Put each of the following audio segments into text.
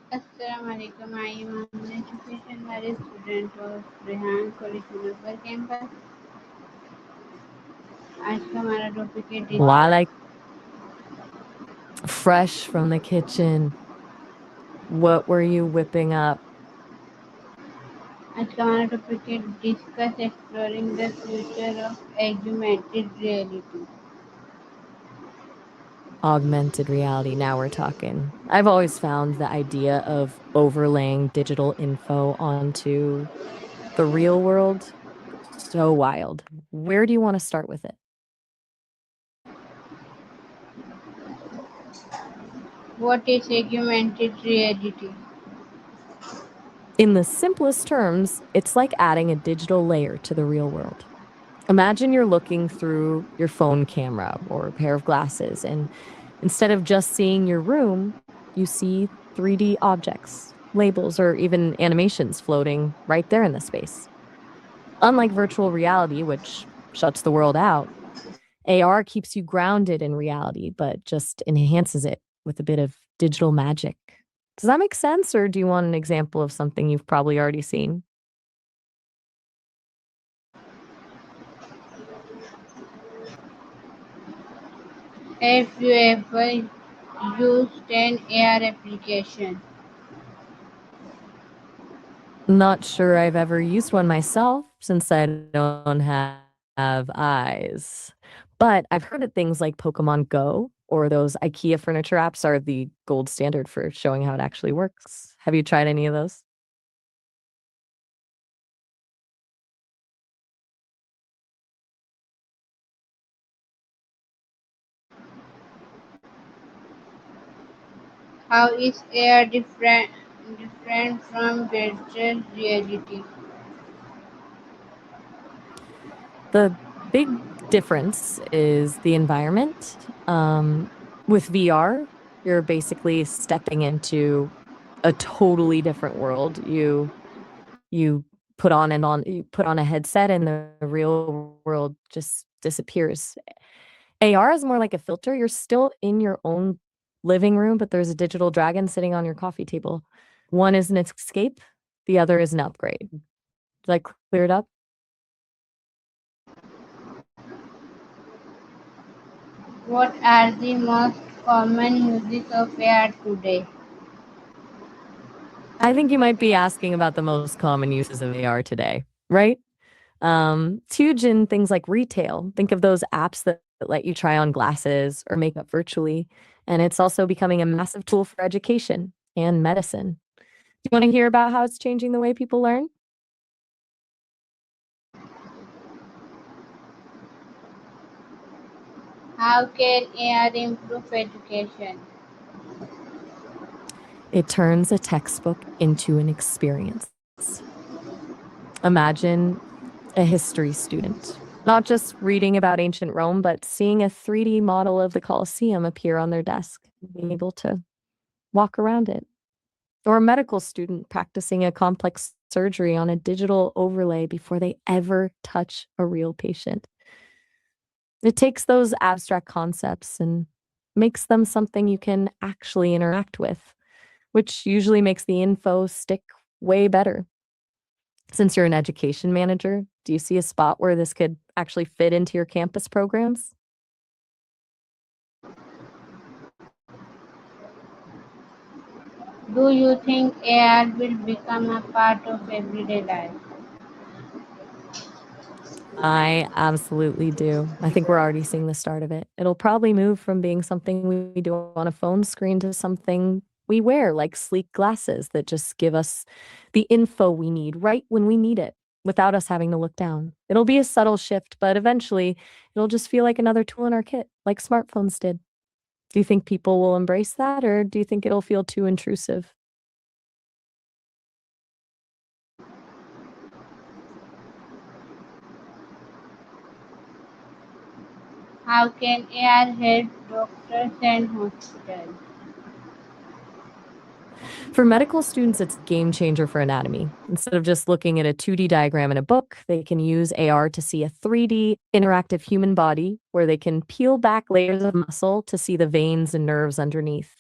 Assalamualaikum. I am an educational student of Rehan Curriculum campus. आज का हमारा topic है While I fresh from the kitchen, what were you whipping up? आज का हमारा topic है discuss exploring the future of augmented reality. Augmented reality. Now we're talking. I've always found the idea of overlaying digital info onto the real world so wild. Where do you want to start with it? What is augmented reality? In the simplest terms, it's like adding a digital layer to the real world. Imagine you're looking through your phone camera or a pair of glasses, and instead of just seeing your room, you see 3D objects, labels, or even animations floating right there in the space. Unlike virtual reality, which shuts the world out, AR keeps you grounded in reality, but just enhances it with a bit of digital magic. Does that make sense, or do you want an example of something you've probably already seen? Have you ever used an AR application? Not sure I've ever used one myself since I don't have eyes. But I've heard that things like Pokemon Go or those IKEA furniture apps are the gold standard for showing how it actually works. Have you tried any of those? How is AR different from virtual reality? The big difference is the environment. With VR, you're basically stepping into a totally different world. You you put on a headset and the real world just disappears. AR is more like a filter. You're still in your own living room, but there's a digital dragon sitting on your coffee table. One is an escape, the other is an upgrade. Did I clear it up? What are the most common uses of AR today? I think you might be asking about the most common uses of AR today, right? It's huge in things like retail. Think of those apps that let you try on glasses or makeup virtually. And it's also becoming a massive tool for education and medicine. Do you want to hear about how it's changing the way people learn? How can AR improve education? It turns a textbook into an experience. Imagine a history student, not just reading about ancient Rome, but seeing a 3D model of the Colosseum appear on their desk, being able to walk around it. Or a medical student practicing a complex surgery on a digital overlay before they ever touch a real patient. It takes those abstract concepts and makes them something you can actually interact with, which usually makes the info stick way better. Since you're an education manager, do you see a spot where this could actually fit into your campus programs? Do you think AR will become a part of everyday life? I absolutely do. I think we're already seeing the start of it. It'll probably move from being something we do on a phone screen to something we wear, like sleek glasses that just give us the info we need right when we need it without us having to look down. It'll be a subtle shift, but eventually it'll just feel like another tool in our kit, like smartphones did. Do you think people will embrace that, or do you think it'll feel too intrusive? How can AR help doctors and hospitals? For medical students, it's a game changer for anatomy. Instead of just looking at a 2D diagram in a book, they can use AR to see a 3D interactive human body where they can peel back layers of muscle to see the veins and nerves underneath.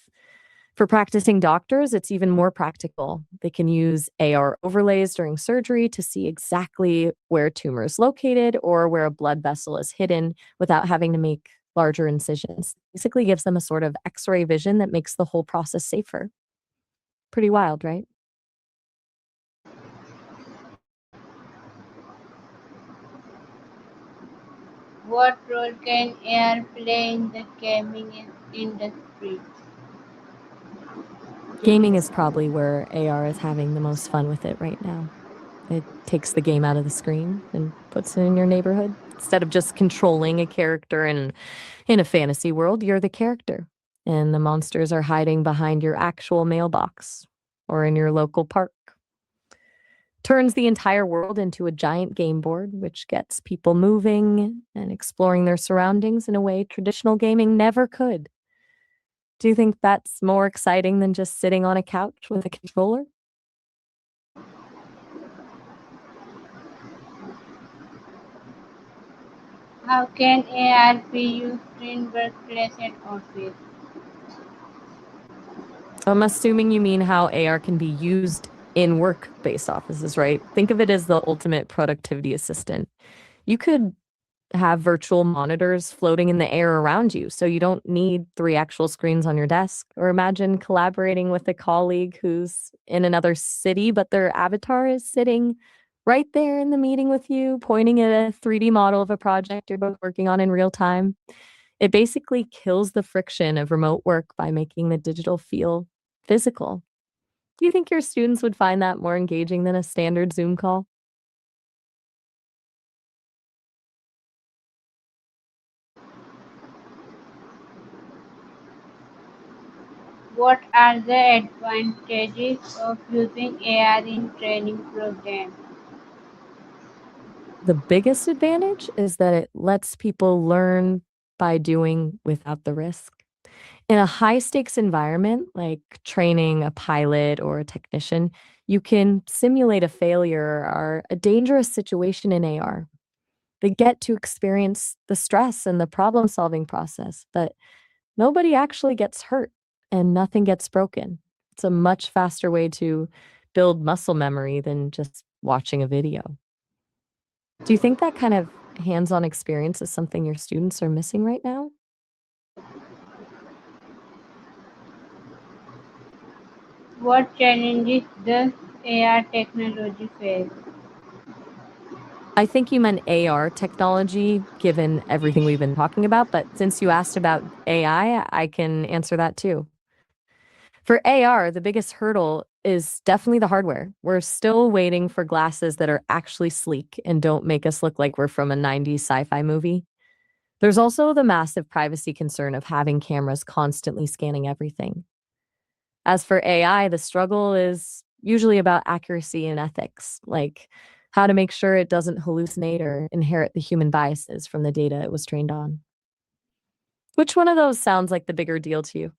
For practicing doctors, it's even more practical. They can use AR overlays during surgery to see exactly where a tumor is located or where a blood vessel is hidden without having to make larger incisions. Basically gives them a sort of X-ray vision that makes the whole process safer. Pretty wild, right? What role can AR play in the gaming industry? Gaming is probably where AR is having the most fun with it right now. It takes the game out of the screen and puts it in your neighborhood. Instead of just controlling a character in a fantasy world, you're the character. And the monsters are hiding behind your actual mailbox or in your local park. Turns the entire world into a giant game board, which gets people moving and exploring their surroundings in a way traditional gaming never could. Do you think that's more exciting than just sitting on a couch with a controller? How can AR be used in workplace and office? I'm assuming you mean how AR can be used in work-based offices, right? Think of it as the ultimate productivity assistant. You could have virtual monitors floating in the air around you, so you don't need 3 actual screens on your desk. Or imagine collaborating with a colleague who's in another city, but their avatar is sitting right there in the meeting with you, pointing at a 3D model of a project you're both working on in real time. It basically kills the friction of remote work by making the digital feel physical. Do you think your students would find that more engaging than a standard Zoom call? What are the advantages of using AR in training programs? The biggest advantage is that it lets people learn by doing without the risk. In a high stakes environment, like training a pilot or a technician, you can simulate a failure or a dangerous situation in AR. They get to experience the stress and the problem solving process, but nobody actually gets hurt and nothing gets broken. It's a much faster way to build muscle memory than just watching a video. Do you think that kind of hands-on experience is something your students are missing right now? What challenges does AR technology face? I think you meant AR technology, given everything we've been talking about, but since you asked about AI, I can answer that too. For AR, the biggest hurdle is definitely the hardware. We're still waiting for glasses that are actually sleek and don't make us look like we're from a 90s sci-fi movie. There's also the massive privacy concern of having cameras constantly scanning everything. As for AI, the struggle is usually about accuracy and ethics, like how to make sure it doesn't hallucinate or inherit the human biases from the data it was trained on. Which one of those sounds like the bigger deal to you?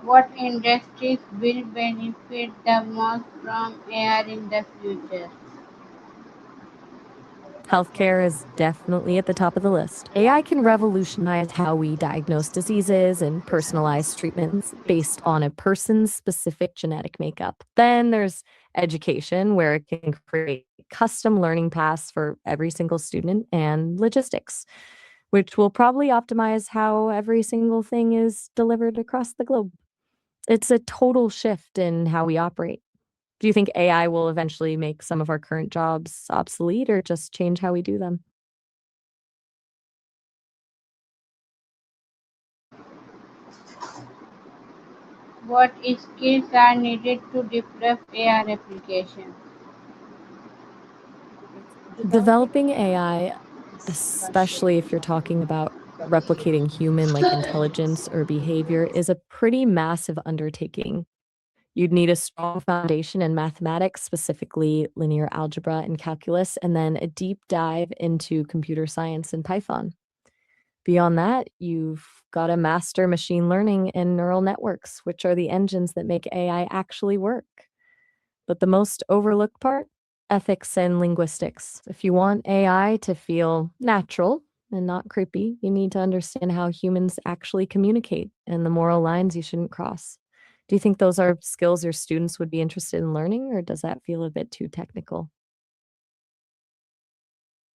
What industries will benefit the most from AR in the future? Healthcare is definitely at the top of the list. AI can revolutionize how we diagnose diseases and personalize treatments based on a person's specific genetic makeup. Then there's education, where it can create custom learning paths for every single student, and logistics, which will probably optimize how every single thing is delivered across the globe. It's a total shift in how we operate. Do you think AI will eventually make some of our current jobs obsolete or just change how we do them? What skills are needed to develop AR applications? Developing AI, especially if you're talking about replicating human like intelligence or behavior, is a pretty massive undertaking. You'd need a strong foundation in mathematics, specifically linear algebra and calculus, and then a deep dive into computer science and Python. Beyond that, you've got to master machine learning and neural networks, which are the engines that make AI actually work. But the most overlooked part, ethics and linguistics. If you want AI to feel natural and not creepy. You need to understand how humans actually communicate and the moral lines you shouldn't cross. Do you think those are skills your students would be interested in learning, or does that feel a bit too technical?